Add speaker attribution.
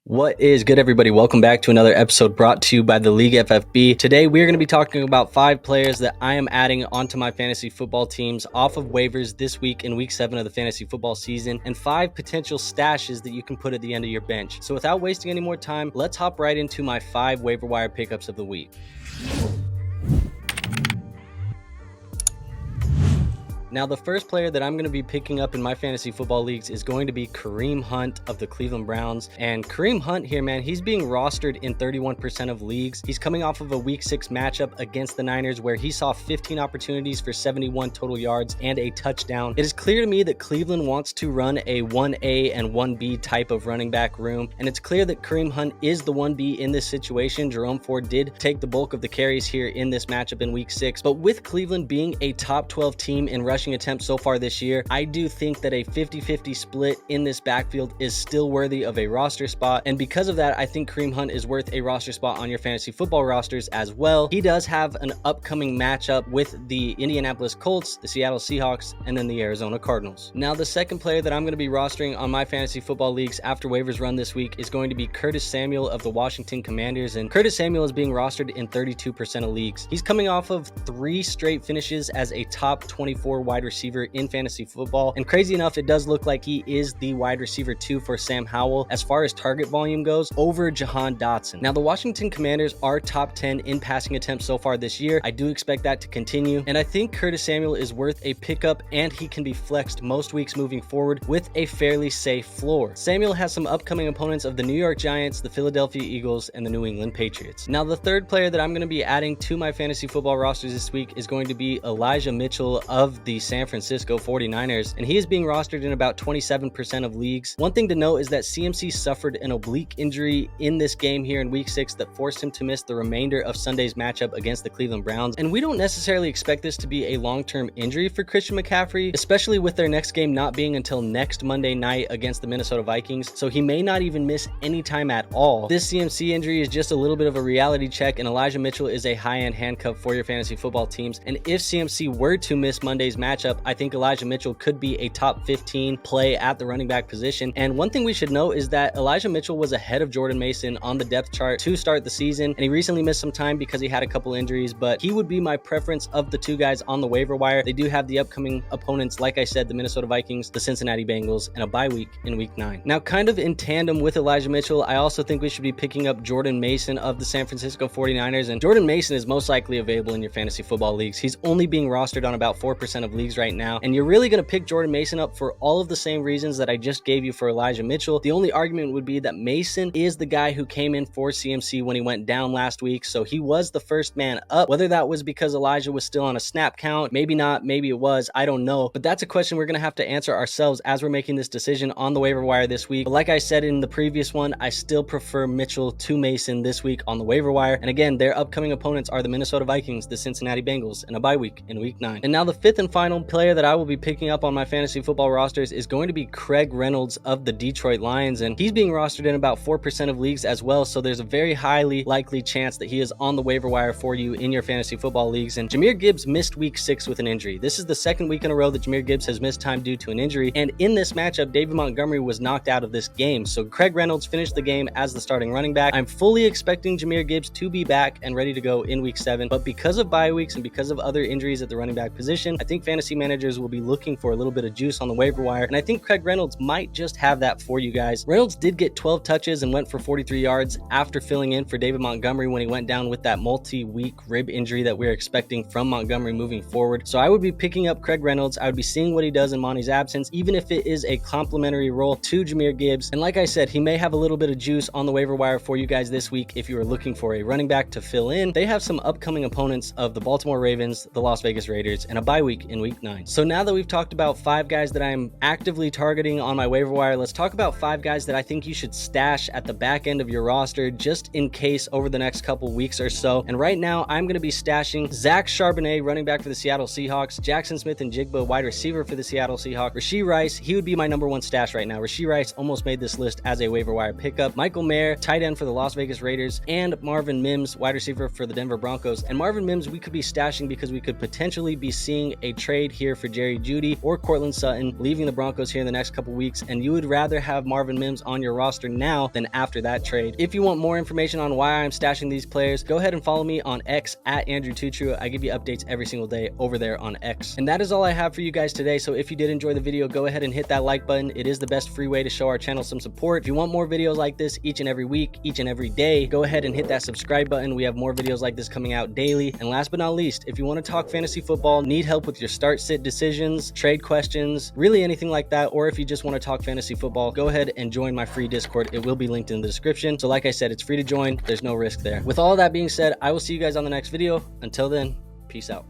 Speaker 1: What is good, everybody? Welcome back to another episode brought to you by the League FFB. Today, we're going to be talking about 5 players that I am adding onto my fantasy football teams off of waivers this week in week 7 of the fantasy football season, and 5 potential stashes that you can put at the end of your bench. So without wasting any more time, let's hop right into my 5 waiver wire pickups of the week. Now, the first player that I'm going to be picking up in my fantasy football leagues is going to be Kareem Hunt of the Cleveland Browns. And Kareem Hunt here, man, he's being rostered in 31% of leagues. He's coming off of a week 6 matchup against the Niners where he saw 15 opportunities for 71 total yards and a touchdown. It is clear to me that Cleveland wants to run a 1A and 1B type of running back room. And it's clear that Kareem Hunt is the 1B in this situation. Jerome Ford did take the bulk of the carries here in this matchup in week 6. But with Cleveland being a top 12 team in rushing attempts so far this year, I do think that a 50-50 split in this backfield is still worthy of a roster spot, and because of that, I think Kareem Hunt is worth a roster spot on your fantasy football rosters as well. He does have an upcoming matchup with the Indianapolis Colts, the Seattle Seahawks, and then the Arizona Cardinals. Now, the second player that I'm going to be rostering on my fantasy football leagues after waivers run this week is going to be Curtis Samuel of the Washington Commanders, and Curtis Samuel is being rostered in 32% of leagues. He's coming off of 3 straight finishes as a top 24 wide receiver in fantasy football, and crazy enough, it does look like he is the wide receiver 2 for Sam Howell as far as target volume goes over Jahan Dotson. Now, the Washington Commanders are top 10 in passing attempts so far this year. I do expect that to continue, and I think Curtis Samuel is worth a pickup, and he can be flexed most weeks moving forward with a fairly safe floor. Samuel has some upcoming opponents of the New York Giants, the Philadelphia Eagles, and the New England Patriots. Now, the third player that I'm going to be adding to my fantasy football rosters this week is going to be Elijah Mitchell of the San Francisco 49ers, and he is being rostered in about 27% of leagues. One thing to note is that CMC suffered an oblique injury in this game here in week 6 that forced him to miss the remainder of Sunday's matchup against the Cleveland Browns, and we don't necessarily expect this to be a long-term injury for Christian McCaffrey, especially with their next game not being until next Monday night against the Minnesota Vikings, so he may not even miss any time at all. This CMC injury is just a little bit of a reality check, and Elijah Mitchell is a high-end handcuff for your fantasy football teams, and if CMC were to miss Monday's matchup, I think Elijah Mitchell could be a top 15 play at the running back position. And one thing we should know is that Elijah Mitchell was ahead of Jordan Mason on the depth chart to start the season, and he recently missed some time because he had a couple injuries, but he would be my preference of the 2 guys on the waiver wire. They do have the upcoming opponents, like I said, the Minnesota Vikings, the Cincinnati Bengals, and a bye week in week 9. Now, kind of in tandem with Elijah Mitchell, I also think we should be picking up Jordan Mason of the San Francisco 49ers, and Jordan Mason is most likely available in your fantasy football leagues. He's only being rostered on about 4% of leagues right now, and you're really going to pick Jordan Mason up for all of the same reasons that I just gave you for Elijah Mitchell. The only argument would be that Mason is the guy who came in for CMC when he went down last week, so he was the first man up. Whether that was because Elijah was still on a snap count, maybe not, maybe it was, I don't know, but that's a question we're going to have to answer ourselves as we're making this decision on the waiver wire this week. But like I said in the previous one, I still prefer Mitchell to Mason this week on the waiver wire, and again, their upcoming opponents are the Minnesota Vikings, the Cincinnati Bengals, and a bye week in week 9. And now the 5th and final player that I will be picking up on my fantasy football rosters is going to be Craig Reynolds of the Detroit Lions, and he's being rostered in about 4% of leagues as well, so there's a very highly likely chance that he is on the waiver wire for you in your fantasy football leagues. And Jahmyr Gibbs missed week 6 with an injury. This is the 2nd week in a row that Jahmyr Gibbs has missed time due to an injury, and in this matchup, David Montgomery was knocked out of this game, so Craig Reynolds finished the game as the starting running back. I'm fully expecting Jahmyr Gibbs to be back and ready to go in week 7, but because of bye weeks and because of other injuries at the running back position, I think fantasy managers will be looking for a little bit of juice on the waiver wire, and I think Craig Reynolds might just have that for you guys. Reynolds did get 12 touches and went for 43 yards after filling in for David Montgomery when he went down with that multi-week rib injury that we're expecting from Montgomery moving forward. So I would be picking up Craig Reynolds. I would be seeing what he does in Monty's absence, even if it is a complimentary role to Jahmyr Gibbs. And like I said, he may have a little bit of juice on the waiver wire for you guys this week if you are looking for a running back to fill in. They have some upcoming opponents of the Baltimore Ravens, the Las Vegas Raiders, and a bye week in week 9. So now that we've talked about 5 guys that I'm actively targeting on my waiver wire, let's talk about 5 guys that I think you should stash at the back end of your roster just in case over the next couple weeks or so. And right now, I'm going to be stashing Zach Charbonnet, running back for the Seattle Seahawks, Jackson Smith and Jigba, wide receiver for the Seattle Seahawks, Rashee Rice, he would be my number 1 stash right now. Rashee Rice almost made this list as a waiver wire pickup. Michael Mayer, tight end for the Las Vegas Raiders, and Marvin Mims, wide receiver for the Denver Broncos. And Marvin Mims, we could be stashing because we could potentially be seeing a trade here for Jerry Jeudy or Cortland Sutton, leaving the Broncos here in the next couple weeks, and you would rather have Marvin Mims on your roster now than after that trade. If you want more information on why I'm stashing these players, go ahead and follow me on X at Andrew Tutru. I give you updates every single day over there on X. And that is all I have for you guys today. So if you did enjoy the video, go ahead and hit that like button. It is the best free way to show our channel some support. If you want more videos like this each and every week, each and every day, go ahead and hit that subscribe button. We have more videos like this coming out daily. And last but not least, if you want to talk fantasy football, need help with your start sit decisions, trade questions, really anything like that, or if you just want to talk fantasy football, go ahead and join my free Discord. It will be linked in the description. So like I said, it's free to join. There's no risk there. With all that being said, I will see you guys on the next video. Until then, peace out.